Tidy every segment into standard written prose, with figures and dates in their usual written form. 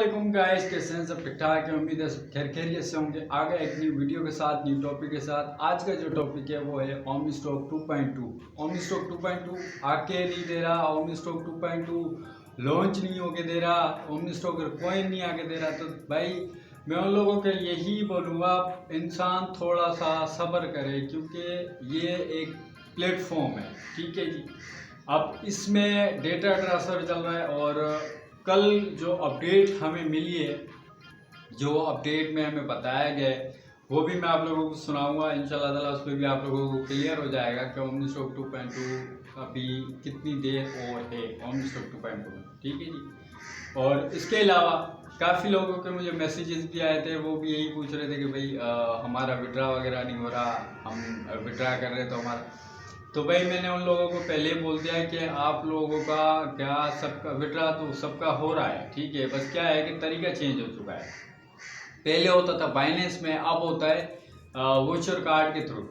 वालेकुम गाइस, कैसे हैं सब? ठीक ठाक है। उम्मीद है सब खैर खैरियत से होंगे। आ गए एक न्यू वीडियो के साथ, न्यू टॉपिक के साथ। आज का जो टॉपिक है वो है ओमनी स्टॉक 2.2। ओमनी स्टॉक 2.2 आके नहीं दे रहा, ओमनी स्टॉक 2.2 लॉन्च नहीं होके दे रहा, ओमनी स्टॉक कॉइन नहीं आके दे रहा। तो भाई मैं उन लोगों के यही बोलूँगा, इंसान थोड़ा सा सब्र करे, क्योंकि ये एक प्लेटफॉर्म है, ठीक है जी। अब इसमें डेटा ट्रांसफ़र चल रहा है और कल जो अपडेट हमें मिली है, जो अपडेट में हमें बताया गया है, वो भी मैं आप लोगों को सुनाऊंगा इंशाल्लाह ताला। उस पर भी आप लोगों को क्लियर हो जाएगा कि ओमनी स्टॉक 2.2 अभी कितनी देर और है ओमनी स्टॉक 2.2 में, ठीक है जी। और इसके अलावा काफ़ी लोगों के मुझे मैसेजेस भी आए थे, वो भी यही पूछ रहे थे कि भाई हमारा विड्रा वगैरह नहीं हो रहा, हम विड्रा कर रहे तो हमारा। तो भाई मैंने उन लोगों को पहले बोल दिया है कि आप लोगों का क्या, सबका विड्रा तो सबका हो रहा है, ठीक है। बस क्या है कि तरीका चेंज हो चुका है। पहले होता था बाइनेंस में, अब होता है वोचर कार्ड के थ्रू।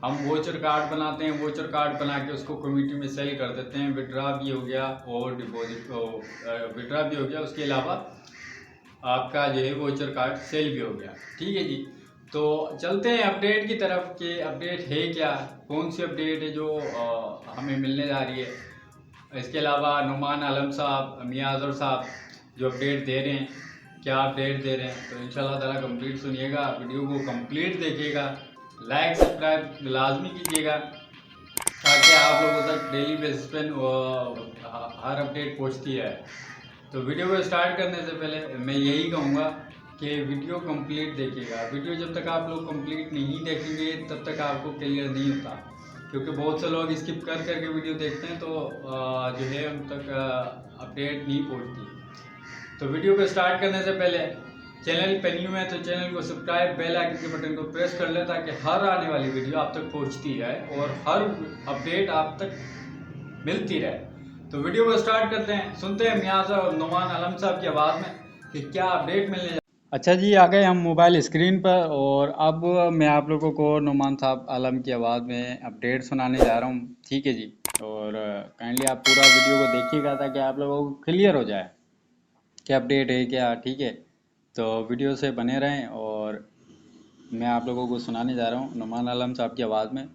हम वोचर कार्ड बनाते हैं, वोचर कार्ड बना के उसको कम्युनिटी में सेल कर देते हैं। विड्रा भी हो गया और डिपॉजिट, विड्रा भी हो गया, उसके अलावा आपका जो है वोचर कार्ड सेल भी हो गया, ठीक है जी। तो चलते हैं अपडेट की तरफ कि अपडेट है क्या, कौन सी अपडेट है जो हमें मिलने जा रही है। इसके अलावा नुमान आलम साहब, मियां अजहर साहब जो अपडेट दे रहे हैं, क्या अपडेट दे रहे हैं, तो इंशाल्लाह ताला कंप्लीट सुनिएगा, वीडियो को कंप्लीट देखिएगा, लाइक सब्सक्राइब लाजमी कीजिएगा ताकि आप लोगों तक डेली बेसिस पे हर अपडेट पहुंचती है। तो वीडियो को स्टार्ट करने से पहले मैं यही कहूँगा कि वीडियो कंप्लीट देखिएगा। वीडियो जब तक आप लोग कंप्लीट नहीं देखेंगे तब तक आपको क्लियर नहीं होता, क्योंकि बहुत से लोग स्किप कर करके वीडियो देखते हैं, तो जो है उन तक अपडेट नहीं पहुँचती। तो वीडियो को स्टार्ट करने से पहले चैनल पे न्यू है तो चैनल को सब्सक्राइब, बेल आइकन के बटन को प्रेस कर लें ताकि हर आने वाली वीडियो आप तक पहुंचती रहे और हर अपडेट आप तक मिलती रहे। तो वीडियो को स्टार्ट करते हैं, सुनते हैं मियाजा और नुमान आलम साहब की आवाज़ में कि क्या अपडेट मिलने। अच्छा जी, आ गए हम मोबाइल स्क्रीन पर और अब मैं आप लोगों को नुमान साहब आलम की आवाज़ में अपडेट सुनाने जा रहा हूँ, ठीक है जी। और काइंडली आप पूरा वीडियो को देखिएगा ताकि आप लोगों को क्लियर हो जाए क्या अपडेट है क्या, ठीक है। तो वीडियो से बने रहें और मैं आप लोगों को सुनाने जा रहा हूँ नुमान आलम साहब की आवाज़ में।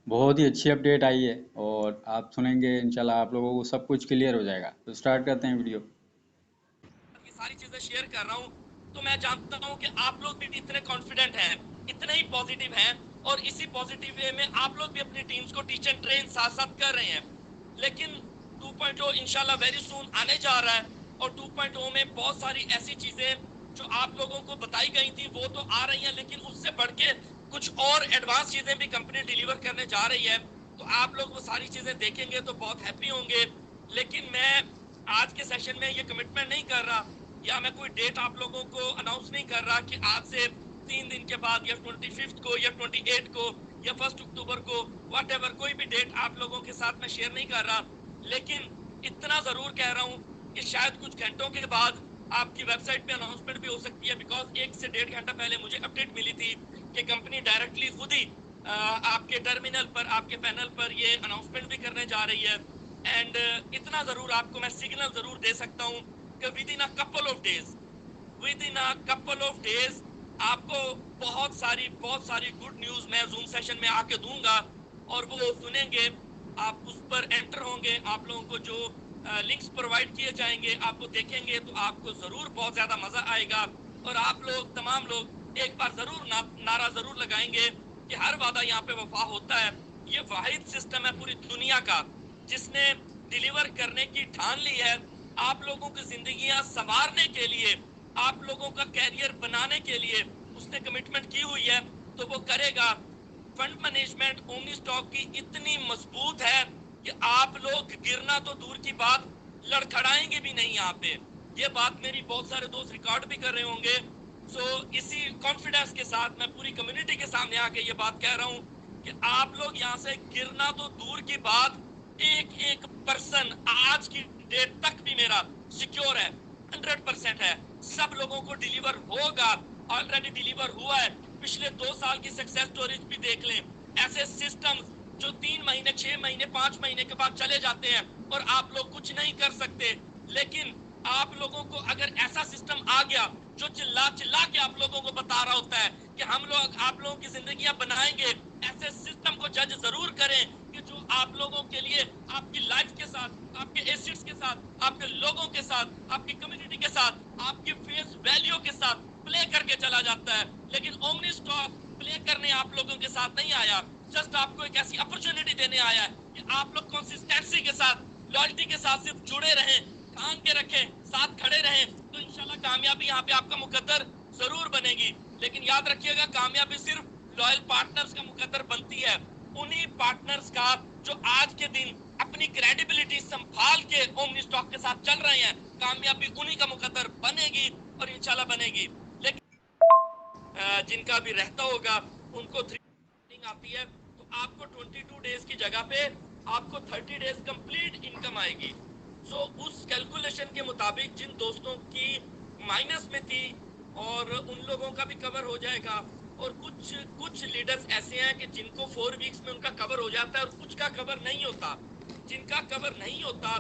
बहुत ही अच्छी अपडेट आई है और आप सुनेंगे इंशाल्लाह आप लोगों को सब कुछ क्लियर हो जाएगा। तो स्टार्ट करते हैं वीडियो। ये सारी चीजें शेयर कर रहा हूँ तो मैं जानता हूँ कि आप लोग भी इतने कॉन्फिडेंट हैं, इतने ही पॉजिटिव हैं और इसी पॉजिटिव वे में आप लोग भी अपनी टीम्स को टीच एंड ट्रेन साथ साथ कर रहे हैं। लेकिन 2.0 इंशाल्लाह वेरी सून आने जा रहा है और 2.0 में बहुत सारी ऐसी चीजें जो आप लोगों को बताई गई थी वो तो आ रही हैं, लेकिन उससे बढ़ के कुछ और एडवांस चीजें भी कंपनी डिलीवर करने जा रही है। तो आप लोग वो सारी चीजें देखेंगे तो बहुत हैप्पी होंगे। लेकिन मैं आज के सेशन में ये कमिटमेंट नहीं कर रहा या मैं कोई डेट आप लोगों को अनाउंस नहीं कर रहा कि आज से 3 दिन के बाद या 25 को या 28 को या 1 अक्टूबर को वट कोई भी डेट आप लोगों के साथ मैं शेयर नहीं कर रहा। लेकिन इतना जरूर कह रहा हूँ कि शायद कुछ घंटों के बाद आपकी वेबसाइट पे अनाउंसमेंट भी हो सकती है, बिकॉज 1 से 1.5 घंटा पहले मुझे अपडेट मिली थी कि कंपनी डायरेक्टली खुद ही आपके टर्मिनल पर, आपके पैनल पर ये अनाउंसमेंट भी करने जा रही है। एंड इतना जरूर आपको मैं सिग्नल जरूर दे सकता हूँ कि with in a couple of days आपको बहुत सारी गुड न्यूज मैं जूम सेशन में आके दूंगा और वो सुनेंगे। आप उस पर एंटर होंगे, आप लोगों को जो लिंक्स प्रोवाइड किए जाएंगे आपको देखेंगे तो आपको जरूर बहुत ज्यादा मजा आएगा। और आप लोग तमाम लोग एक बार जरूर नारा जरूर लगाएंगे कि हर वादा यहाँ पे वफा होता है। ये वाहिद सिस्टम है पूरी दुनिया का जिसने डिलीवर करने की ठान ली है, आप लोगों की जिंदगियां संवारने के लिए, आप लोगों का कैरियर बनाने के लिए उसने कमिटमेंट की हुई है, तो वो करेगा। फंड मैनेजमेंट ओमनी स्टॉक की इतनी मजबूत है कि आप लोग गिरना तो दूर की बात, लड़खड़ाएंगे भी नहीं यहाँ पे। ये बात मेरी बहुत सारे दोस्त रिकॉर्ड भी कर रहे होंगे। सो इसी कॉन्फिडेंस के साथ मैं पूरी कम्युनिटी के सामने आके ये बात कह रहा हूँ कि आप लोग यहाँ से गिरना तो दूर की बात, एक एक पर्सन आज की डेट तक भी मेरा सिक्योर है, 100% है। सब लोगों को डिलीवर होगा, ऑलरेडी डिलीवर हुआ है। पिछले 2 साल की सक्सेस स्टोरीज भी देख लें, ऐसे सिस्टम जो 3 महीने, 6 महीने, 5 महीने के बाद चले जाते हैं और आप लोग कुछ नहीं कर सकते। लेकिन आप लोगों को अगर ऐसा सिस्टम आ गया जो चिल्ला चिल्ला के आप लोगों को बता रहा होता है कि हम लोग आप लोगों की जिंदगियां बनाएंगे, ऐसे सिस्टम को जज जरूर करें कि जो आप लोगों के लिए आपकी लाइफ के साथ, आपके एसेट्स के साथ, आपके लोगों के साथ, आपकी कम्युनिटी के साथ, आपकी फेस वैल्यू के साथ प्ले करके चला जाता है। लेकिन ओमनी स्टॉक प्ले करने आप लोगों के साथ नहीं आया, जस्ट आपको एक ऐसी अपॉर्चुनिटी देने आया है कि आप लोग कंसिस्टेंसी के साथ, लॉयल्टी के साथ सिर्फ जुड़े रहें, काम के रखें, साथ खड़े रहें, तो इंशाल्लाह कामयाबी यहाँ पे आपका मुकद्दर जरूर बनेगी। लेकिन याद रखिएगा, कामयाबी सिर्फ लॉयल पार्टनर्स का मुकद्दर बनती है, उन्हीं पार्टनर्स का जो आज के दिन अपनी क्रेडिबिलिटी संभाल के ओमनी स्टॉक के साथ चल रहे हैं। कामयाबी उन्हीं का मुकद्दर बनेगी और इंशाल्लाह बनेगी। लेकिन जिनका भी रहता होगा उनको 3 आती है, तो आपको 22 डेज की जगह पे आपको 30 डेज कंप्लीट इनकम आएगी। सो उस कैलकुलेशन के मुताबिक जिन दोस्तों की माइनस में थी और उन लोगों का भी कवर हो जाएगा, और कुछ कुछ लीडर्स ऐसे हैं कि जिनको 4 वीक्स में उनका कवर हो जाता है और कुछ का कवर नहीं होता। जिनका कवर नहीं होता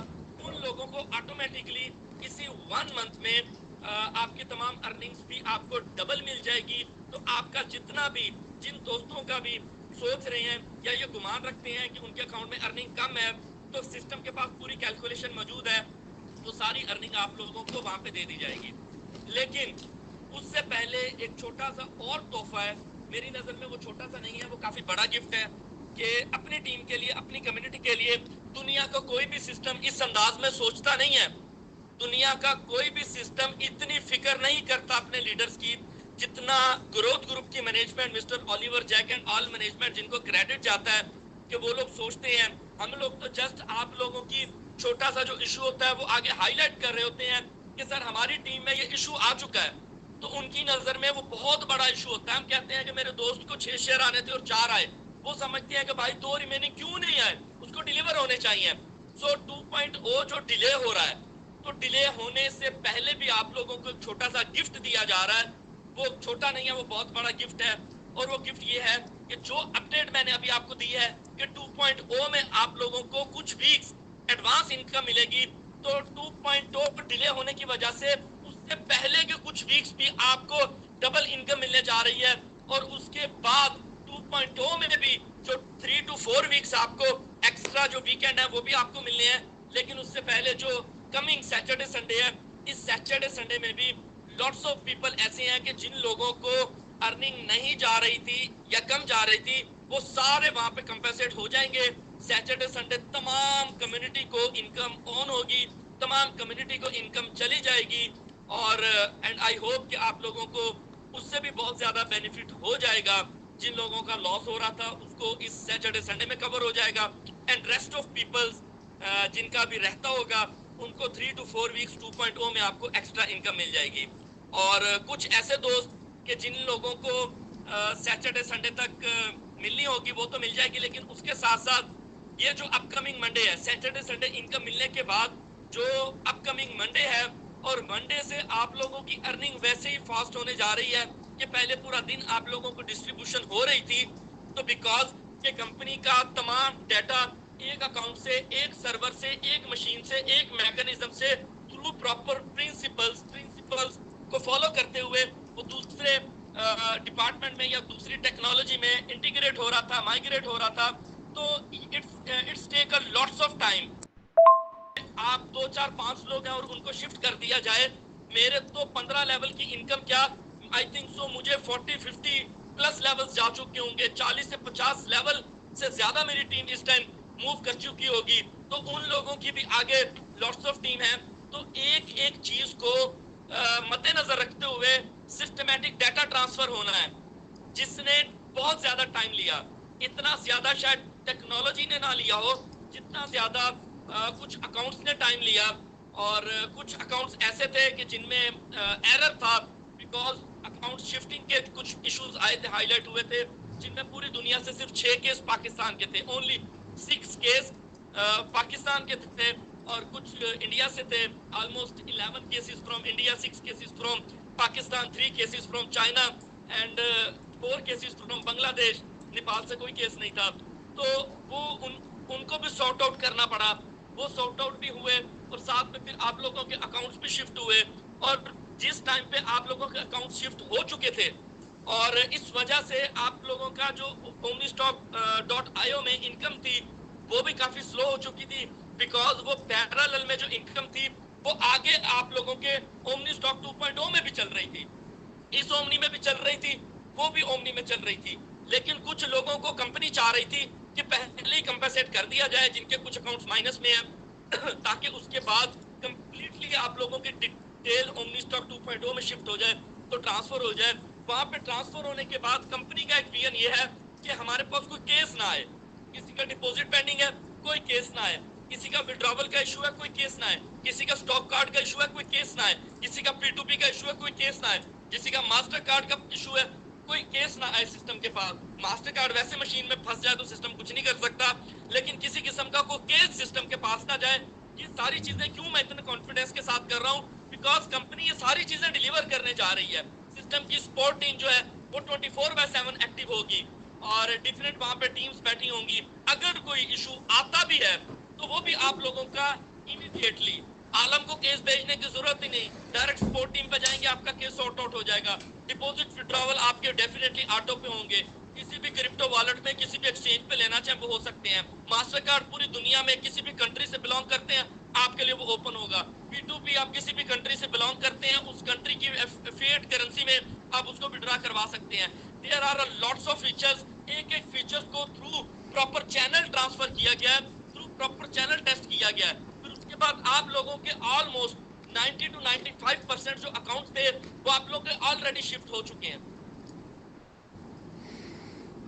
उन लोगों को ऑटोमेटिकली इसी 1 मंथ में आपकी तमाम अर्निंग्स भी आपको डबल मिल जाएगी। तो आपका जितना भी, जिन दोस्तों का भी सोच रहे हैं या ये गुमान रखते हैं कि उनके अकाउंट में अर्निंग कम है, तो सिस्टम के पास पूरी कैलकुलेशन मौजूद है, तो सारी अर्निंग आप लोगों को वहां पे दे दी जाएगी। लेकिन उससे पहले एक छोटा सा और तोहफा है, मेरी नजर में वो छोटा सा नहीं है, वो काफी बड़ा गिफ्ट है कि अपनी टीम के लिए, अपनी कम्युनिटी के लिए दुनिया का कोई भी सिस्टम इस अंदाज में सोचता नहीं है। दुनिया का कोई भी सिस्टम इतनी फिक्र नहीं करता अपने लीडर्स की जितना ग्रोथ ग्रुप की management, mister Oliver Jack and all management, जिनको क्रेडिट जाता है, कि वो लोग सोचते हैं। हम लोग तो जस्ट आप लोगों की छोटा सा जो इशू होता है वो आगे हाईलाइट कर रहे होते हैं कि सर हमारी टीम में ये इशू आ चुका है, तो उनकी नजर में वो बहुत बड़ा इशू होता है। हम कहते हैं कि मेरे दोस्त को 6 शेयर आने थे और 4 आए, वो समझते हैं कि भाई 2 रिमेनिंग क्यों नहीं आए, उसको डिलीवर होने चाहिए। सो 2.0 जो डिले हो रहा है, तो डिले होने से पहले भी आप लोगों को एक छोटा सा गिफ्ट दिया जा रहा है। वो छोटा नहीं है, वो बहुत बड़ा गिफ्ट है। और वो गिफ्ट ये है कि जो अपडेट मैंने अभी आपको दी है कि 2.0 में आप लोगों को कुछ वीक्स एडवांस इनकम मिलेगी, तो 2.0 डिले होने की वजह से उससे पहले के कुछ वीक्स भी आपको डबल इनकम मिलने जा रही है। और उसके बाद 2.0 में भी जो 3 to 4 वीक्स आपको एक्स्ट्रा जो वीकेंड है वो भी आपको मिलने हैं। लेकिन उससे पहले जो कमिंग सैटरडे संडे है, इस सैटरडे संडे में भी लॉट्स ऑफ पीपल ऐसे हैं कि जिन लोगों को अर्निंग नहीं जा रही थी या कम जा रही थी, वो सारे वहां पे कंपेंसेट हो जाएंगे। सैटरडे संडे तमाम कम्युनिटी को इनकम ऑन होगी, तमाम कम्युनिटी को इनकम चली जाएगी। और एंड आई होप कि आप लोगों को उससे भी बहुत ज्यादा बेनिफिट हो जाएगा। जिन लोगों का लॉस हो रहा था उसको इस सैटरडे संडे में कवर हो जाएगा। एंड रेस्ट ऑफ पीपल्स जिनका भी रहता होगा उनको 3 to 4 वीक्स 2.0 में आपको एक्स्ट्रा इनकम मिल जाएगी। और कुछ ऐसे दोस्त कि जिन लोगों को सैटरडे संडे तक मिलनी होगी वो तो मिल जाएगी, लेकिन उसके साथ साथ ये जो अपकमिंग मंडे है, सैटरडे संडे इनकम मिलने के बाद जो अपकमिंग मंडे है, और मंडे से आप लोगों की अर्निंग वैसे ही फास्ट होने जा रही है कि पहले पूरा दिन आप लोगों को डिस्ट्रीब्यूशन हो रही थी, तो बिकॉज ये कंपनी का तमाम डाटा एक अकाउंट से, एक सर्वर से, एक मशीन से, एक मैकेनिज्म से थ्रू प्रॉपर प्रिंसिपल्स को फॉलो करते हुए वो दूसरे डिपार्टमेंट में या दूसरी टेक्नोलॉजी में इंटीग्रेट हो रहा था, माइग्रेट हो रहा था। तो it's take a lots of time. आप 2 4 5 लोग हैं और उनको शिफ्ट कर दिया जाए, मेरे तो 15 लेवल की इनकम क्या, आई थिंक सो मुझे 40-50 प्लस लेवल्स जा चुके होंगे, 40 से 50 लेवल से ज्यादा मेरी टीम इस टाइम मूव कर चुकी होगी। तो उन लोगों की भी आगे लॉट्स ऑफ टीम है। तो एक एक चीज को मद्देनजर रखते हुए सिस्टमैटिक डाटा ट्रांसफर होना है, जिसने बहुत ज्यादा टाइम लिया। इतना ज्यादा शायद टेक्नोलॉजी ने ना लिया हो जितना ज्यादा कुछ अकाउंट्स ने टाइम लिया। और कुछ अकाउंट्स ऐसे थे कि जिनमें एरर था, बिकॉज अकाउंट शिफ्टिंग के कुछ इश्यूज आए थे, हाईलाइट हुए थे, जिनमें पूरी दुनिया से सिर्फ 6 केस पाकिस्तान के थे, ओनली 6 केस पाकिस्तान के थे, और कुछ इंडिया से थे। Almost 11 cases from India, 6 cases from Pakistan, 3 cases from China and 4 cases from Bangladesh. Nepal से कोई केस नहीं था। तो वो उनको भी सॉर्ट आउट करना पड़ा, वो सॉर्ट आउट भी हुए। और साथ में फिर आप लोगों के अकाउंट्स भी शिफ्ट हुए, और जिस टाइम पे आप लोगों के अकाउंट शिफ्ट हो चुके थे और इस वजह से आप लोगों का जो omnistock.io में इनकम थी वो भी काफी स्लो हो चुकी थी, बिकॉज वो पैरेलल में जो इनकम थी वो आगे आप लोगों के ओमनीस्टॉक 2.0 में भी चल रही थी, इस ओमनी में भी चल रही थी, वो भी ओमनी में चल रही थी। लेकिन कुछ लोगों को कंपनी चाह रही थी कि पहले ही कंपेंसेट कर दिया जाए जिनके कुछ अकाउंट्स माइनस में है ताकि उसके बाद कंप्लीटली आप लोगों की डिटेल ओमनीस्टॉक 2.0 में शिफ्ट हो जाए, तो ट्रांसफर हो जाए। वहां पे ट्रांसफर होने के बाद कंपनी का एक विजन ये है कि हमारे पास कोई केस ना आए, किसी का डिपॉजिट पेंडिंग है कोई केस ना आए, किसी का विड्रॉवल का इशू है कोई केस ना आए, किसी का स्टॉक कार्ड का इशू है कोई केस ना आए, किसी का P2P का इशू है कोई केस ना आए, किसी का मास्टर कार्ड का इशू है कोई केस ना आए सिस्टम के पास। मास्टर कार्ड वैसे मशीन में फंस जाए तो सिस्टम कुछ नहीं कर सकता, लेकिन किसी किस्म का कोई केस सिस्टम के पास ना जाए। ये सारी चीजें क्यों मैं इतने कॉन्फिडेंस के साथ कर रहा हूँ, बिकॉज कंपनी ये सारी चीजें डिलीवर करने जा रही है। सिस्टम की सपोर्ट टीम जो है वो 24/7 एक्टिव होगी और डिफरेंट वहां पे टीम्स बैठी होंगी। अगर कोई इशू आता भी है तो वो भी आप लोगों का इमीडिएटली, आलम को केस भेजने की जरूरत ही नहीं, डायरेक्ट सपोर्ट टीम पे जाएंगे, आपका केस सॉर्ट आउट हो जाएगा। डिपॉजिट विड्रॉवल आपके डेफिनेटली ऑटो पे होंगे, किसी भी क्रिप्टो वॉलेट में किसी भी एक्सचेंज पे लेना चाहे वो हो सकते हैं। मास्टर कार्ड पूरी दुनिया में किसी भी कंट्री से बिलोंग करते हैं आपके लिए वो ओपन होगा। P2P आप किसी भी कंट्री से बिलोंग करते हैं उस कंट्री की फिएट करेंसी में आप उसको विड्रॉ करवा सकते हैं। There are lots of features, एक एक फीचर्स को थ्रू प्रॉपर चैनल ट्रांसफर किया गया है, थ्रू प्रॉपर चैनल टेस्ट किया गया है। फिर उसके बाद आप लोगों के ऑलमोस्ट 90 to 95% जो अकाउंट थे वो आप लोग के ऑलरेडी शिफ्ट हो चुके हैं।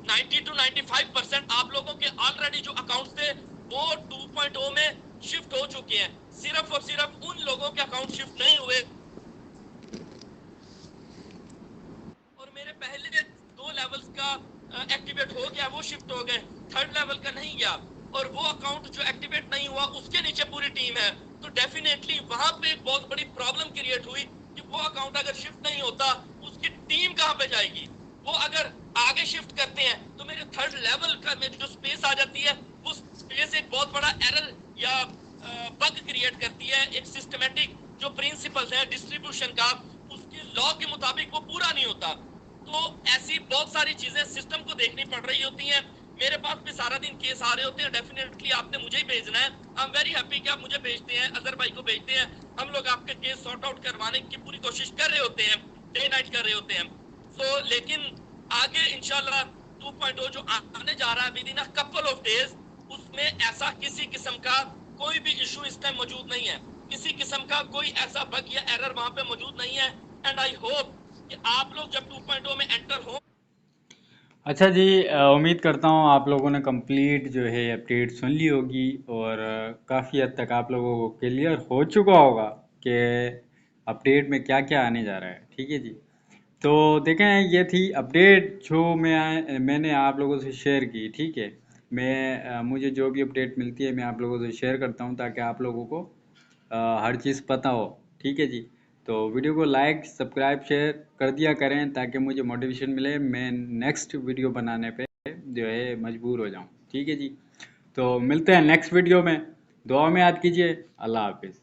90 to 95% आप लोगों के ऑलरेडी जो अकाउंट थे वो 2.0 में शिफ्ट हो चुके हैं। सिर्फ और सिर्फ उन लोगों के अकाउंट शिफ्ट नहीं हुए और मेरे पहले 2 लेवल्स का एक्टिवेट हो गया, वो शिफ्ट हो गए, 3rd लेवल का नहीं गया, और वो अकाउंट जो एक्टिवेट नहीं हुआ उसके नीचे पूरी टीम है। तो डेफिनेटली वहां पे एक बहुत बड़ी प्रॉब्लम क्रिएट हुई कि वो अकाउंट अगर शिफ्ट नहीं होता उसकी टीम कहां पे जाएगी। वो अगर आगे शिफ्ट करते हैं तो मेरे 3rd लेवल का में जो स्पेस आ जाती है वो स्पेस एक बहुत बड़ा एरर या बग क्रिएट करती है। एक सिस्टमेटिक जो प्रिंसिपल्स है डिस्ट्रीब्यूशन का उसके लॉ के मुताबिक वो पूरा नहीं होता। तो ऐसी बहुत सारी चीजें सिस्टम को देखनी पड़ रही होती हैं। मेरे पास भी सारा दिन केस आ रहे होते हैं, डेफिनेटली आपने मुझे ही भेजना है। आई एम वेरी हैप्पी कि आप मुझे भेजते हैं, अजहर भाई को भेजते हैं, हम लोग आपके केस सॉर्ट आउट करवाने की पूरी कोशिश कर रहे होते हैं, डे नाइट कर रहे होते हैं। सो लेकिन आगे इंशाल्लाह 2.0 जो आने जा रहा है with in a couple of days, उसमें ऐसा किसी किस्म का कोई भी इशू इस टाइम मौजूद नहीं है, किसी किस्म का कोई ऐसा बग या एरर वहां पे मौजूद नहीं है। एंड आई होप कि आप लोग जब 2.0 में एंटर हो। अच्छा जी, उम्मीद करता हूँ आप लोगों ने कंप्लीट जो है अपडेट सुन ली होगी और काफ़ी हद तक आप लोगों को क्लियर हो चुका होगा कि अपडेट में क्या क्या आने जा रहा है। ठीक है जी, तो देखें ये थी अपडेट जो मैंने आप लोगों से शेयर की। ठीक है, मुझे जो भी अपडेट मिलती है मैं आप लोगों से शेयर करता हूँ ताकि आप लोगों को हर चीज़ पता हो। ठीक है जी, तो वीडियो को लाइक सब्सक्राइब शेयर कर दिया करें ताकि मुझे मोटिवेशन मिले, मैं नेक्स्ट वीडियो बनाने पे जो है मजबूर हो जाऊं। ठीक है जी, तो मिलते हैं नेक्स्ट वीडियो में, दुआ में याद कीजिए। अल्लाह हाफिज़।